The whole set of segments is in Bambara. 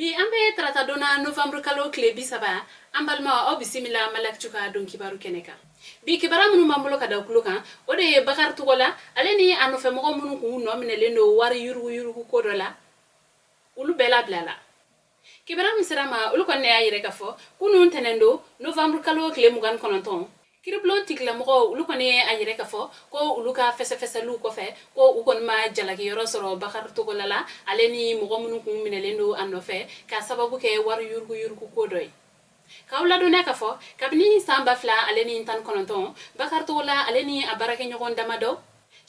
bi ambe trata dona novembre kalo kle bi saba ambalma o bisimila malak chuka don kibaru keneka bi kibara munu mambulo kada kulukan o de bakar tugola aleni anofe mo munu ku no minele no wari yuru ko dola ulu bela blala kibara misrama ulu konne ayire kafo kunun tenendo novembre kalo kle mugan kononton kiriblon tikla mo ulu konne ayire kafo ko ulu ka fese lu ko fe ko ukon ma jalaki yoro soro bakar tugola la aleni mo munu ku minele no anofe ka sababu ke wari yuru ko doy kawla do neka fo kabni samba fla aleni tan kononton bakar tola aleni abarake nyogon damado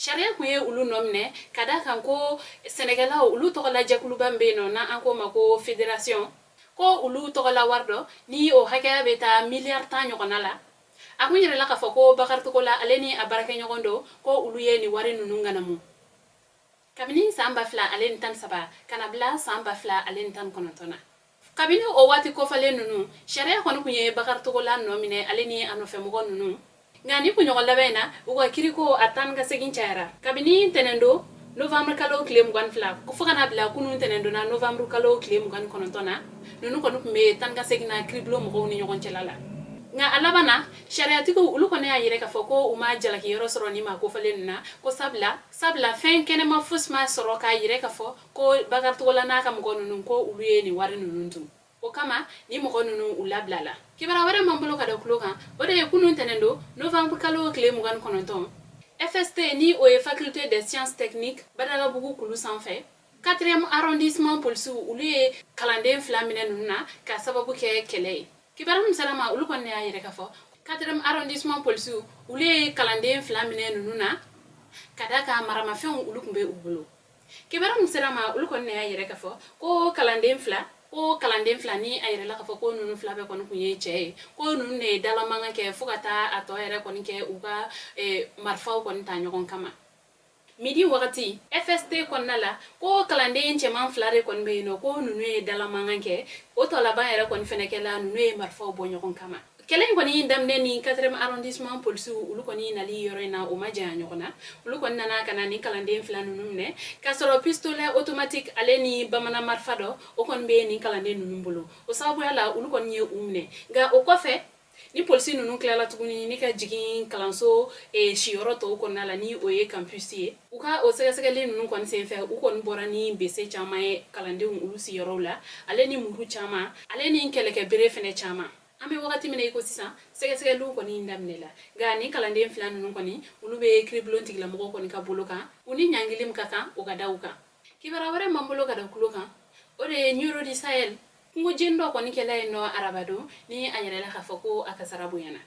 sharia kuye ulu nomne kada kan ko senegala ulu to la jakulu bambe no na anko mako federation ko ulu to la wardo ni o haka beta milliard tan nyogonala akunyere la ka fo ko bakar tola aleni abarake nyogondo ko ulu ye ni wari nunu nganamu kabni samba fla aleni tan saba kanabla samba fla aleni tan konontona kabini o wati ko fale nunu sharia kono kunye bakar togola no mine aleni anofe mo nunu ngani kunyo labena uga kiriko atan ga segin chaira kabini tenendo novembre kalo klem gan fla ko fogana bla kunu tenendo na novembre kalo klem gan konontona nunu kono me tan ga segina kriblo mo ni nyogon chelala nga alabana sharia tiko ulu kono ya yire ka foko uma jalaki yoro soro ni ma ko fale nuna ko sabla fen kene ma fusma soro ka yire ka fo ko bakar togola na kam ko nunu ko ulu ye ni wari nunu ntum o kama ni mo nunu ulablala kibara wara mambulo kada kuloka ode kunun tenendo novembre kalo kle mugan kononton FST ni o faculté des sciences techniques badala bugu kulu sanfé 4e arrondissement polsu ulu kalande flamine nuna ka sababu ke kele kibara msalama ulu konne ayire ka fo 4e arrondissement polsu ulu kalande flamine nuna kada ka marama fen ulu kumbe ubulo kibara msalama ulu konne ayire ka fo ko kalande fla o kalanden flani ayre la ka ko nunu flabe kon kunye che ko nunu ne dala manga ke fukata ato ere kon ke uga marfa kon ta nyogon kama midi wakati FST kon nala ko kalanden che man flare kon be no ko nunu e dala manga ke o to la ba ere kon feneke la nunu e marfa bo nyogon kama kelen koni damne ni 4e arrondissement polsu ulu koni nali yorena o maja nyogona ulu kon nana kana ni kalande flanu numne kasoro pistolet automatique aleni bamana marfado o kon be ni kalande numbulu o sabu ala ulu kon ye umne ga o kofe ni polsi nunu klela tuguni ni ka jigin kalanso e shioro to kon nala ni o ye campus ye uka o sega le nunu kon sen fe u kon borani bese chama e kalande ulu si yoro la aleni muru chama aleni keleke bere fene chama ame wakati mine ko sisa sege lu ko ni ndamne la ga ni kalande flan nun ko ni ulu be kriblon tigla mo ko ni ka boloka uni nyangilim kaka o ga dawka kibara wara mambolo ga dawkuloka o de neuro di sahel ngo jendo ko ni kela no arabado ni anyere la khafoko akasarabu yana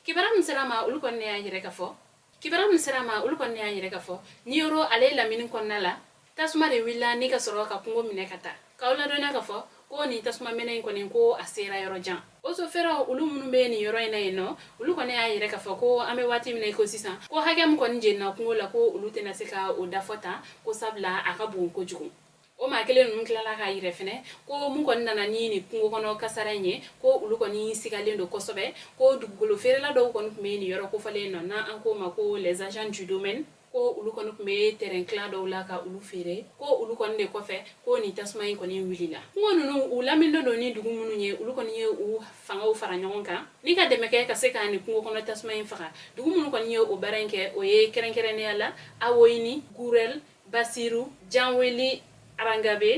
kibara msalama ulu ko ne anyere kafo kibara msalama ulu ko ne anyere kafo neuro ale la min ko nala tasuma de willa ni ka soro ka kungo mine kata kawla do na kafo ko ni tasuma menen ko ni ko asera yoro jan oso fera ulu munu be ni yoro ina ino ulu ko ne ayire ka fako ame wati mine ko sisa ko hagem ko nje na kungo la ko ulu tena seka o dafota ko sabla akabu ko jugu o ma kele nun kala ka yire fene ko mun ko nana ni kungo kono kasaranye ko ulu ko ni sigalendo ko sobe ko dugolo fere la do ko me ni yoro ko fale no na anko ma ko les agents du domaine ko ulu kono me terrain clan do la ka ulu fere ko ulu kon de ko fe ko ni tasma ko ni wilila ngonu no ulamindo do ni dugu munu nye ulu kon ye u fanga u fara nyonka ni ka demeke ka seka ni ko kono tasma fara dugu munu kon ye o baranke o ye kerenkere ne ala awoyini gurel basiru janweli arangabe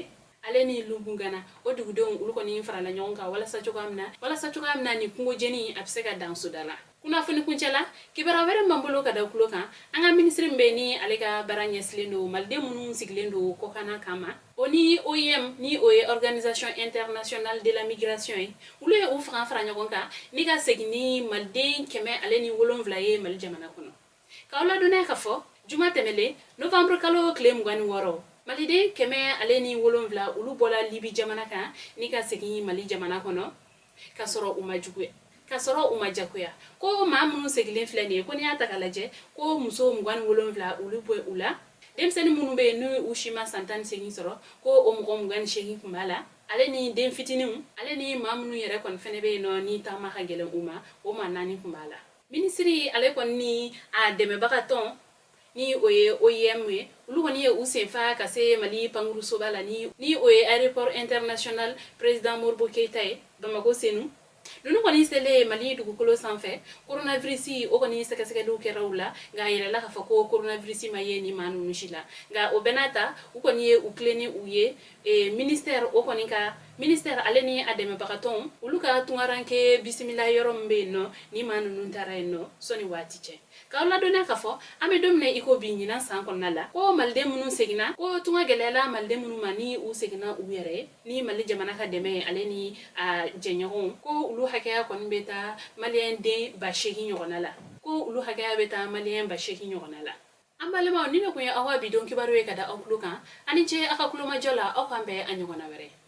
aleni lubungana o dugu don ulu kon ni fara la nyonka wala sa chokamna ni kungo jeni abseka dan sudala kuna funi kunchela kibara were mambulo kada kuloka anga ministre mbeni aleka baranya slendo malde munu siglendo ko kana kama oni OIM ni OE organisation internationale de la migration ule o fra nyagonka ni ga segni malde keme aleni wolon vlaye mal jamana kono kawla dona ka fo juma temele novembre kalo claim gwani woro malide keme aleni wolon vla ulu bola libi jamana ka ni ga segni mali jamana kono kasoro umajugwe kasoro umajakuya ko mamunu segilen flani ko ni atakalaje ko muso mugwan wolonvla ulubwe ula dem seni munu be no ushima santan segin soro ko o mugom mugwan shegi kumala ale ni dem fitinu ale ni mamunu yere kon fene be no ni tama khagelen uma o manani kumala ministry ale kon ni a deme bakaton ni oye OIM we ulu koni ye usenfa ka se Mali panguru sobala ni oye aéroport international président Morbo Keita Bamako senu nunu koni sele Mali dugukolo sanfɛ coronavirus o koni sɛgɛsɛgɛliw kɛraw la nga yɛlɛla ka fɔ ko coronavirus ma ye ni manu nushila nga o benata u koni ye u kleni u ye ministère o koni ka ministère ale ni ademe bagaton ulu ka tungaranke bisimila yoro mbe no ni manu nuntara no soni wati che ka la donna ka fɔ ame domne iko bi nyina san konna la ko malde munu segina ko tunga gelela malde munu mani u segina u yere ni mali jamana ka deme ale ni a jenyon ko ulu hakaya kon beta malien de ba sheki nyogona la ko ulu hakaya beta malien ba sheki nyogona la ambalema ni ne ko ya awa bidon kibaru e kada okluka ani che aka kuluma jola o kambe anyogona were